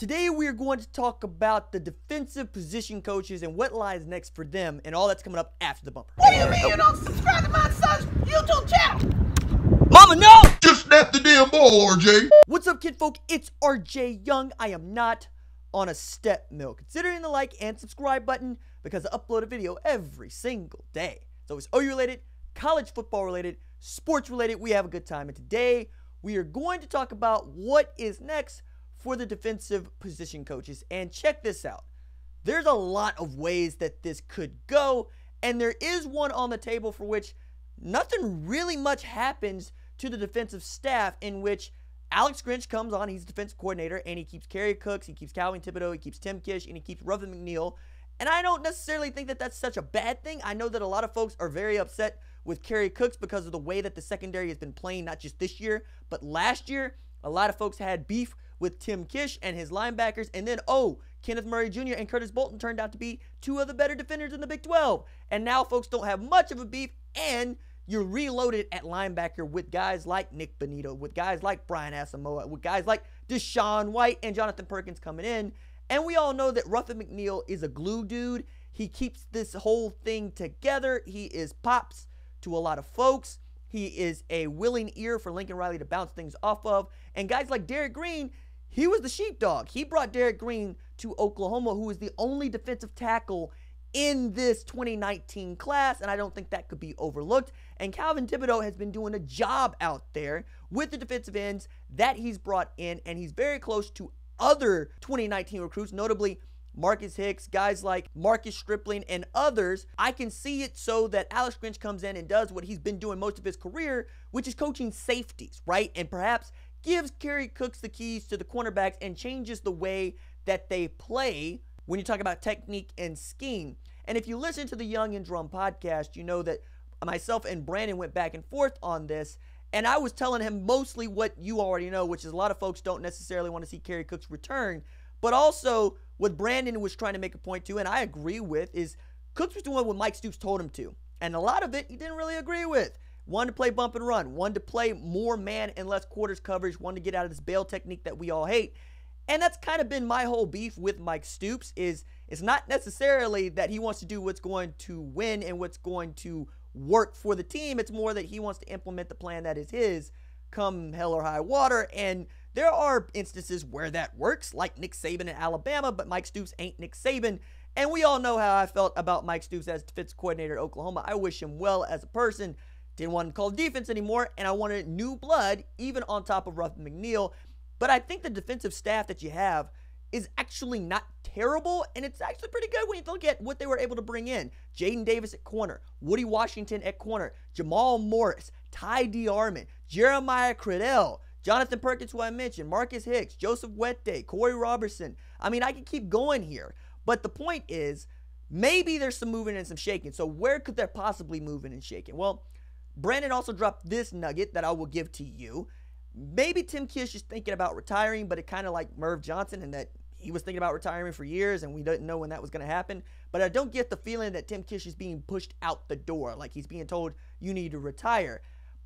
Today we are going to talk about the defensive position coaches and what lies next for them, and all that's coming up after the bumper. What do you mean you don't subscribe to my son's YouTube channel? Mama, no! Just snap the damn ball, RJ. What's up, kid folk? It's RJ Young. I am not on a step mill. Consider hitting the like and subscribe button because I upload a video every single day. So it's OU related, college football related, sports related. We have a good time. And today we are going to talk about what is next for the defensive position coaches. And check this out. There's a lot of ways that this could go, and there is one on the table for which nothing really much happens to the defensive staff, in which Alex Grinch comes on. He's the defensive coordinator, and he keeps Kerry Cooks, he keeps Calvin Thibodeaux, he keeps Tim Kish, and he keeps Ruffin McNeill. And I don't necessarily think that that's such a bad thing. I know that a lot of folks are very upset with Kerry Cooks because of the way that the secondary has been playing, not just this year, but last year. A lot of folks had beef with Tim Kish and his linebackers, and then, Kenneth Murray Jr. and Curtis Bolton turned out to be two of the better defenders in the Big 12. And now folks don't have much of a beef, and you're reloaded at linebacker with guys like Nick Bonito, with guys like Brian Asamoah, with guys like Deshaun White and Jonathan Perkins coming in. And we all know that Ruffin McNeill is a glue dude. He keeps this whole thing together. He is pops to a lot of folks. He is a willing ear for Lincoln Riley to bounce things off of. And guys like Derek Green, he was the sheepdog. He brought Derek Green to Oklahoma, who is the only defensive tackle in this 2019 class, and I don't think that could be overlooked. And Calvin Thibodeaux has been doing a job out there with the defensive ends that he's brought in, and he's very close to other 2019 recruits, notably Marcus Hicks, guys like Marcus Stripling, and others. I can see it so that Alex Grinch comes in and does what he's been doing most of his career, which is coaching safeties, right? And perhaps gives Kerry Cooks the keys to the cornerbacks and changes the way that they play when you talk about technique and scheme. And if you listen to the Young and Drum podcast, you know that myself and Brandon went back and forth on this, and I was telling him mostly what you already know, which is a lot of folks don't necessarily want to see Kerry Cooks return, but also what Brandon was trying to make a point to, and I agree with, is Cooks was doing what Mike Stoops told him to, and a lot of it he didn't really agree with. Wanted to play bump and run, wanted to play more man and less quarters coverage, wanted to get out of this bail technique that we all hate. And that's kind of been my whole beef with Mike Stoops, is it's not necessarily that he wants to do what's going to win and what's going to work for the team. It's more that he wants to implement the plan that is his come hell or high water. And there are instances where that works, like Nick Saban in Alabama, but Mike Stoops ain't Nick Saban. And we all know how I felt about Mike Stoops as defensive coordinator at Oklahoma. I wish him well as a person. Didn't want him to call defense anymore, and I wanted new blood, even on top of Ruffin McNeill. But I think the defensive staff that you have is actually not terrible, and it's actually pretty good when you look at what they were able to bring in. Jaden Davis at corner, Woody Washington at corner, Jamal Morris, Ty DeArmond, Jeremiah Cradell, Jonathan Perkins, who I mentioned, Marcus Hicks, Joseph Wette, Corey Robertson. I mean, I can keep going here. But the point is, maybe there's some moving and some shaking. So where could there possibly moving and shaking? Well, Brandon also dropped this nugget that I will give to you. Maybe Tim Kish is thinking about retiring, but it kind of like Merv Johnson in that he was thinking about retiring for years and we didn't know when that was going to happen. But I don't get the feeling that Tim Kish is being pushed out the door, like he's being told you need to retire.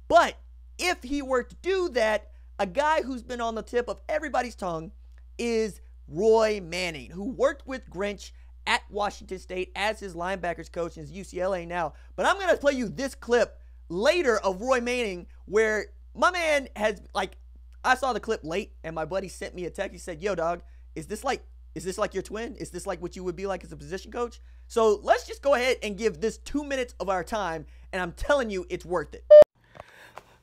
But if he were to do that, a guy who's been on the tip of everybody's tongue is Roy Manning, who worked with Grinch at Washington State as his linebackers coach and is UCLA now. But I'm going to play you this clip later of Roy Manning where my man has, like, I saw the clip late and my buddy sent me a text. He said, yo, dog, is this like your twin? Is this like what you would be like as a position coach? So let's just go ahead and give this 2 minutes of our time, and I'm telling you it's worth it.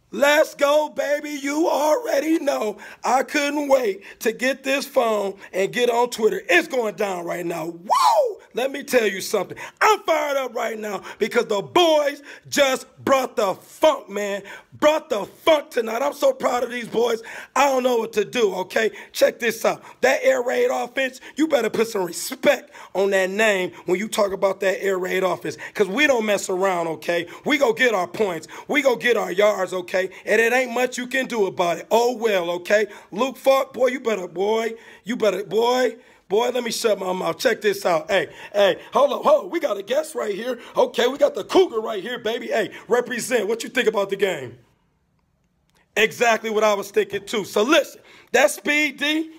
Let's go, baby. You already know I couldn't wait to get this phone and get on Twitter. It's going down right now. Whoa! Let me tell you something. I'm fired up right now because the boys just brought the funk, man. Brought the funk tonight. I'm so proud of these boys. I don't know what to do, okay? Check this out. That air raid offense, you better put some respect on that name when you talk about that air raid offense, because we don't mess around, okay? We go get our points. We go get our yards, okay? And it ain't much you can do about it. Oh, well, okay? Luke Falk, boy, boy, let me shut my mouth. Check this out. Hey, hold on. We got a guest right here. Okay, we got the Cougar right here, baby. Hey, represent. What you think about the game? Exactly what I was thinking too. So listen, that Speed D,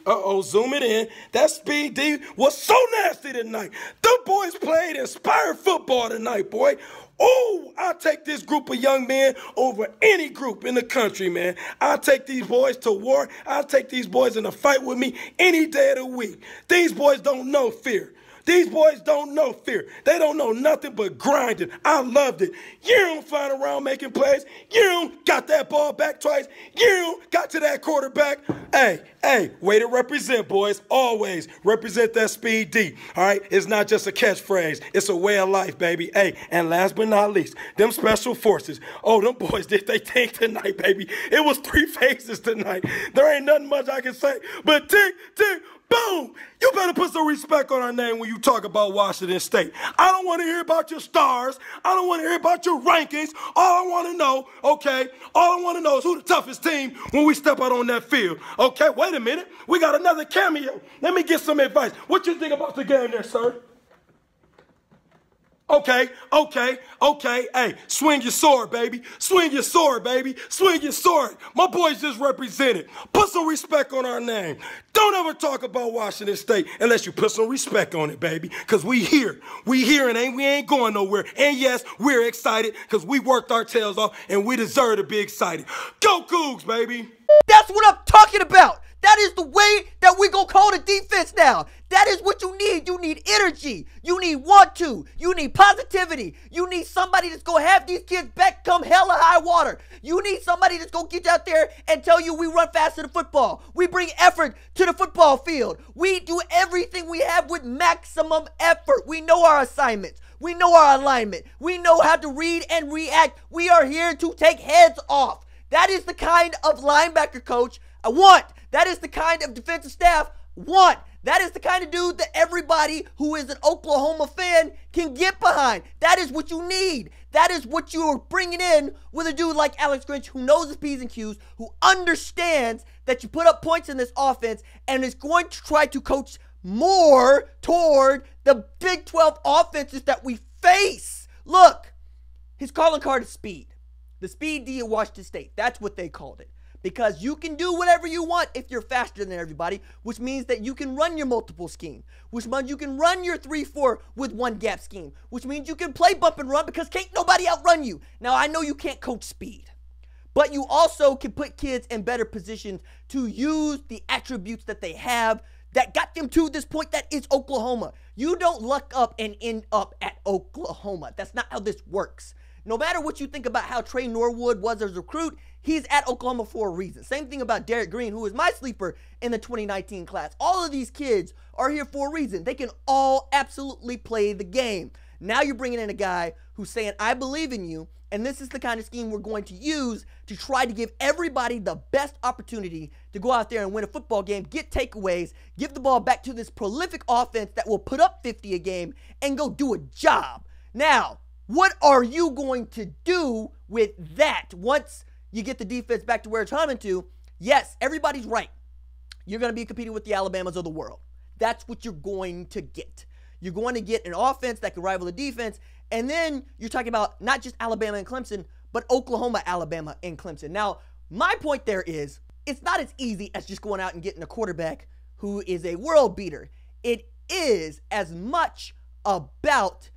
zoom it in. That Speed D was so nasty tonight. Them boys played inspired football tonight, boy. Oh, I'll take this group of young men over any group in the country, man. I'll take these boys to war. I'll take these boys in a fight with me any day of the week. These boys don't know fear. These boys don't know fear. They don't know nothing but grinding. I loved it. You don't flying around making plays. You don't got that ball back twice. You don't got to that quarterback. Hey, way to represent, boys. Always represent that Speed D. All right? It's not just a catchphrase. It's a way of life, baby. Hey, and last but not least, them special forces. Oh, them boys did they think tonight, baby. It was 3 phases tonight. There ain't nothing much I can say, but tick, tick, boom! You better put some respect on our name when you talk about Washington State. I don't want to hear about your stars. I don't want to hear about your rankings. All I want to know, okay, all I want to know is who the toughest team when we step out on that field. Okay, wait a minute. We got another cameo. Let me get some advice. What you think about the game there, sir? Okay. Hey, swing your sword, baby. Swing your sword, baby. Swing your sword. My boys just represented. Put some respect on our name. Don't ever talk about Washington State unless you put some respect on it, baby. Because we here. We here and we ain't going nowhere. And yes, we're excited because we worked our tails off and we deserve to be excited. Go Cougs, baby. That's what I'm talking about. That is the way that we gonna call the defense now. That is what you need. You need energy. You need want to. You need positivity. You need somebody that's gonna have these kids back come hell or high water. You need somebody that's gonna get out there and tell you we run fast to the football. We bring effort to the football field. We do everything we have with maximum effort. We know our assignments. We know our alignment. We know how to read and react. We are here to take heads off. That is the kind of linebacker coach I want. That is the kind of defensive staff I want. That is the kind of dude that everybody who is an Oklahoma fan can get behind. That is what you need. That is what you are bringing in with a dude like Alex Grinch who knows his P's and Q's, who understands that you put up points in this offense and is going to try to coach more toward the Big 12 offenses that we face. Look, his calling card is speed. The Speed D at Washington State. That's what they called it. Because you can do whatever you want if you're faster than everybody, which means that you can run your multiple scheme, which means you can run your 3-4 with one gap scheme, which means you can play bump and run because can't nobody outrun you. Now, I know you can't coach speed, but you also can put kids in better positions to use the attributes that they have that got them to this point that is Oklahoma. You don't luck up and end up at Oklahoma. That's not how this works. No matter what you think about how Trey Norwood was as a recruit, he's at Oklahoma for a reason. Same thing about Derek Green, who is my sleeper in the 2019 class. All of these kids are here for a reason. They can all absolutely play the game. Now you're bringing in a guy who's saying, I believe in you, and this is the kind of scheme we're going to use to try to give everybody the best opportunity to go out there and win a football game, get takeaways, give the ball back to this prolific offense that will put up 50 a game and go do a job. Now, what are you going to do with that once you get the defense back to where it's humming to? Yes, everybody's right. You're going to be competing with the Alabamas of the world. That's what you're going to get. You're going to get an offense that can rival the defense, and then you're talking about not just Alabama and Clemson, but Oklahoma, Alabama, and Clemson. Now, my point there is, it's not as easy as just going out and getting a quarterback who is a world beater. It is as much about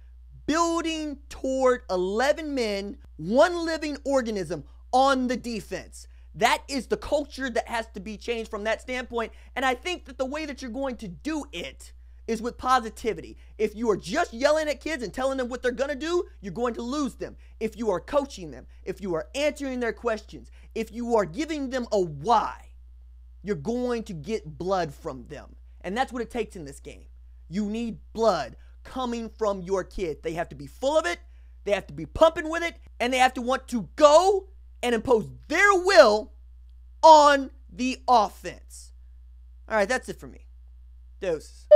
building toward 11 men, one living organism on the defense. That is the culture that has to be changed from that standpoint. And I think that the way that you're going to do it is with positivity. If you are just yelling at kids and telling them what they're going to do, you're going to lose them. If you are coaching them, if you are answering their questions, if you are giving them a why, you're going to get blood from them. And that's what it takes in this game. You need blood coming from your kids. They have to be full of it, they have to be pumping with it, and they have to want to go and impose their will on the offense. All right, that's it for me. Deuces.